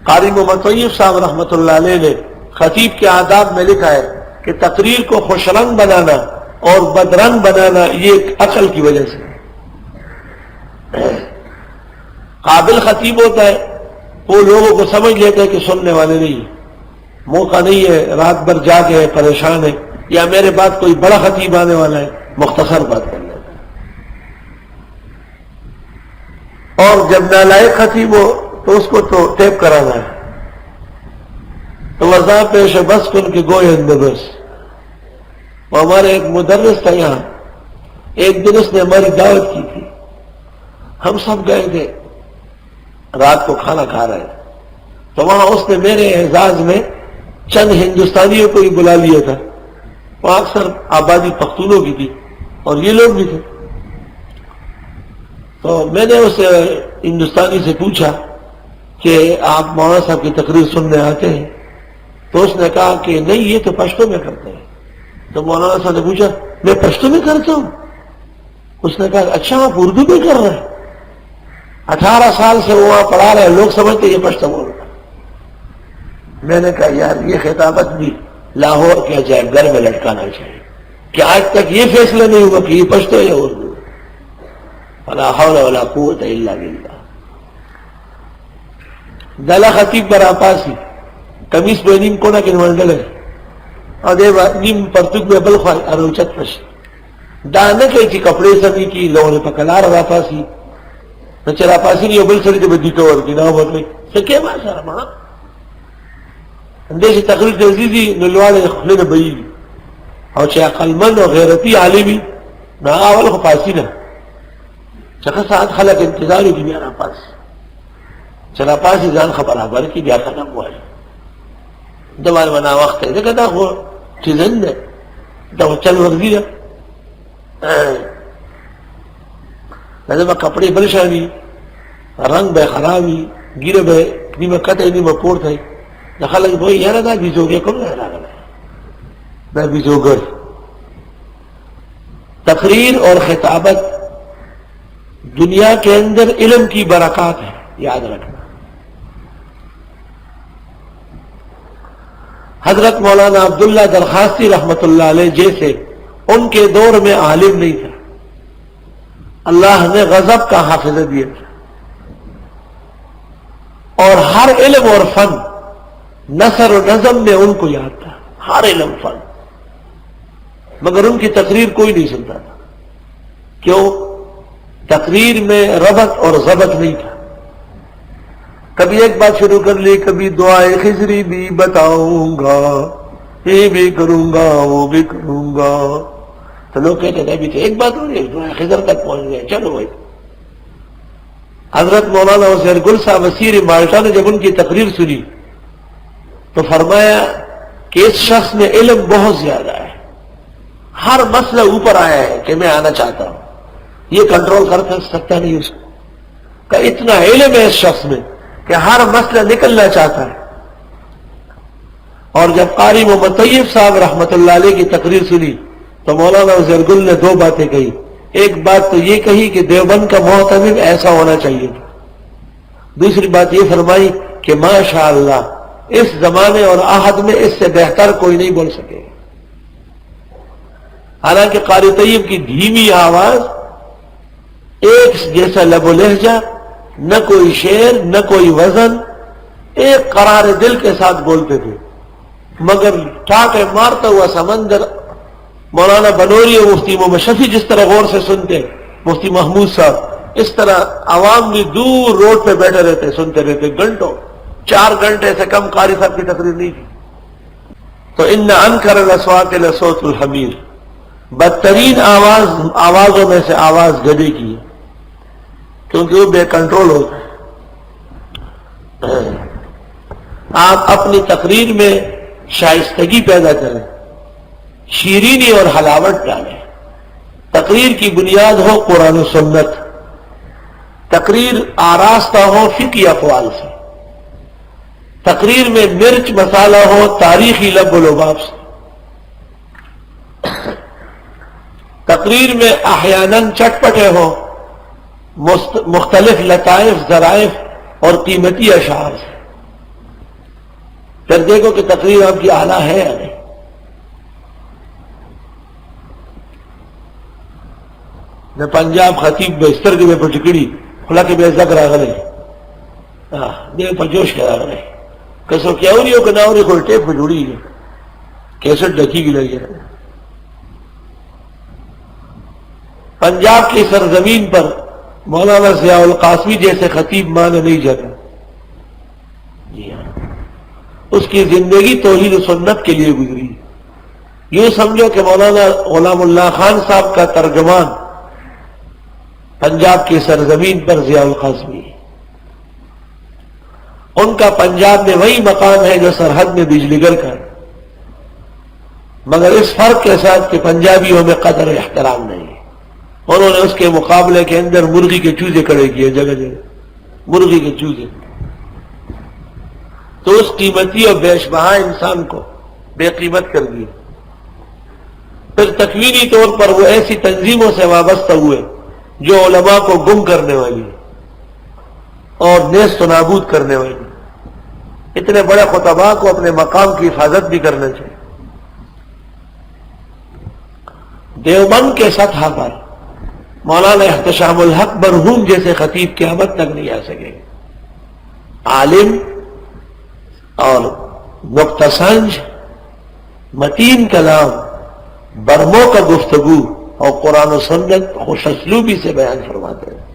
قاری محمد طیب صاحب رحمۃ اللہ علیہ نے خطیب کے آداب میں لکھا ہے کہ تقریر کو خوش رنگ بنانا اور بدرنگ بنانا یہ عقل کی وجہ سے قابل خطیب ہوتا ہے، وہ لوگوں کو سمجھ لیتا ہے کہ سننے والے نہیں ہیں، موقع نہیں ہے، رات بھر جاگے ہے، پریشان ہے، یا میرے بعد کوئی بڑا خطیب آنے والا ہے، مختصر بات کر لیتا ہے۔ اور جب نالائق خطیب ہو تو اس کو تو ٹیپ کرانا ہے، تو وضع پیش بس کن کے گوئے اندبس۔ وہ ہمارے ایک مدرس تھا یہاں، ایک دن اس نے ہماری دعوت کی تھی، ہم سب گئے تھے، رات کو کھانا کھا رہے تو وہاں اس نے میرے اعزاز میں چند ہندوستانیوں کو ہی بلا لیا تھا، وہاں اکثر آبادی پختونوں کی تھی اور یہ لوگ بھی تھے۔ تو میں نے اس ہندوستانی سے پوچھا کہ آپ مولانا صاحب کی تقریر سننے آتے ہیں؟ تو اس نے کہا کہ نہیں، یہ تو پشتو میں کرتے ہیں۔ تو مولانا صاحب نے پوچھا میں پشتو میں کرتا ہوں؟ اس نے کہا اچھا آپ اردو میں کر رہے ہیں؟ 18 سال سے وہ وہاں پڑھا رہے ہیں، لوگ سمجھتے یہ پشتو بول رہا ہے۔ میں نے کہا یار یہ خطابت بھی لاہور کے عجائب گھر میں لٹکانا چاہیے کہ آج تک یہ فیصلہ نہیں ہوا کہ یہ پشتو ہے یا اردو۔ ولا حول ولا قوت الا باللہ۔ دلا خطیب برا پاسی کمیس بے نیم کونا کے منڈل ہے اور دے نیم پرتوک میں بلخواہ اروچت پش دانے کے چی کپڑے سبھی کی لوگوں نے پکلا رہا پاسی نہ چرا پاسی نہیں بل سری تو بدی تو اور کی نہ بول رہی سکے ماشاء اللہ ماں اندیشی تقریر تزیزی نلوالے خلین بئی اور چاہے عقلمند اور غیرتی عالمی نہ آول کو پاسی نہ چکا ساتھ خلق انتظار کی بیارا پاس چلا پاسی جان خبر آبار کی بیار ختم ہوا ہے دوبارہ منا وقت ہے کہتا ہو چیزن ہے تو چل وقتی ہے لازم کپڑے بلشانی رنگ بے خرابی گیرے بے نیمہ کتے نیمہ پور تھے خلق بھائی یار دا بیزو گیا کم رہا گا میں بیزو گر تقریر اور خطابت دنیا کے اندر علم کی برکات ہے، یاد رکھنا۔ حضرت مولانا عبداللہ درخواستی رحمت اللہ علیہ جیسے ان کے دور میں عالم نہیں تھا، اللہ نے غضب کا حافظہ دیا تھا، اور ہر علم اور فن نثر و نظم میں ان کو یاد تھا، ہر علم فن، مگر ان کی تقریر کوئی نہیں سنتا تھا۔ کیوں؟ تقریر میں ربط اور ضبط نہیں تھا۔ کبھی ایک بات شروع کر لی، کبھی دعائے خضری بھی بتاؤں گا، یہ بھی کروں گا وہ بھی کروں گا، تو لوگ کہتے ہیں ابھی تو ایک بات ہو رہی ہے، دعائے خضر تک پہنچ گئے، چلو بھائی۔ حضرت مولانا حسین گل صاحب وزیر مالٹا نے جب ان کی تقریر سنی تو فرمایا کہ اس شخص میں علم بہت زیادہ ہے، ہر مسئلہ اوپر آیا ہے کہ میں آنا چاہتا ہوں، یہ کنٹرول کر سکتا نہیں اس کو، کہ اتنا علم ہے اس شخص میں کہ ہر مسئلہ نکلنا چاہتا ہے۔ اور جب قاری محمد طیب صاحب رحمت اللہ علیہ کی تقریر سنی تو مولانا حسین گل نے دو باتیں کہی۔ ایک بات تو یہ کہی کہ دیوبند کا معتمد ایسا ہونا چاہیے تھا، دوسری بات یہ فرمائی کہ ماشاءاللہ اس زمانے اور عہد میں اس سے بہتر کوئی نہیں بول سکے۔ حالانکہ قاری طیب کی دھیمی آواز، ایک جیسا لب و لہجہ، نہ کوئی شعر نہ کوئی وزن، ایک قرار دل کے ساتھ بولتے تھے، مگر ٹھاٹے مارتا ہوا سمندر مولانا بنوری اور مفتی محمد شفیع جس طرح غور سے سنتے، مفتی محمود صاحب اس طرح عوام بھی دور روڈ پہ بیٹھے رہتے، سنتے رہتے گھنٹوں، 4 گھنٹے سے کم قاری صاحب کی تقریر نہیں تھی۔ تو ان انکر الاصوات لصوت الحمیر، بدترین آوازوں میں سے آواز گدھے کی ہے، کیونکہ وہ بے کنٹرول ہوتا ہے۔ آپ اپنی تقریر میں شائستگی پیدا کریں، شیرینی اور حلاوت ڈالیں۔ تقریر کی بنیاد ہو قرآن و سنت، تقریر آراستہ ہو فقہی اقوال سے، تقریر میں مرچ مسالہ ہو تاریخی لب و لباب سے، تقریر میں احیاناً چٹپٹے ہو مختلف لطائف ذرائف اور قیمتی اشعار سے۔ پھر دیکھو کہ تقریر آپ کی اعلیٰ ہے یا نہیں. نہ پنجاب خطیب بستر کے بے پٹکڑی کھلا کے بے زک راغلے دے پجوش کے راغلے کسو کیا ہو رہی ہو کہ نہ ہو رہی کوئی ٹیپ کو جوڑی ہے کیسٹ ڈکی کی لگی ہے. پنجاب کی سرزمین پر مولانا ضیاء القاسمی جیسے خطیب مان نہیں جگہ. جی ہاں اس کی زندگی توحید و سنت کے لیے گزری. یوں سمجھو کہ مولانا غلام اللہ خان صاحب کا ترجمان پنجاب کی سرزمین پر ضیاء القاسمی. ان کا پنجاب میں وہی مقام ہے جو سرحد میں بجلی گڑھ کا، مگر اس فرق کے ساتھ کہ پنجابیوں میں قدر احترام نہیں. انہوں نے اس کے مقابلے کے اندر مرغی کے چوزے کھڑے کیے جگہ جگہ، مرغی کے چوزے. تو اس قیمتی اور بیش بہا انسان کو بے قیمت کر دیا. پھر تکوینی طور پر وہ ایسی تنظیموں سے وابستہ ہوئے جو علماء کو گم کرنے والی اور نیست و نابود کرنے والی. اتنے بڑے خطباء کو اپنے مقام کی حفاظت بھی کرنا چاہیے. دیوبند کے سطح پر مولانا احتشام الحق مرحوم جیسے خطیب قیامت تک نہیں آ سکے. عالم اور نقطہ سنج، متین کلام، برموں کا گفتگو اور قرآن و سنت خوش اسلوبی سے بیان فرماتے ہیں.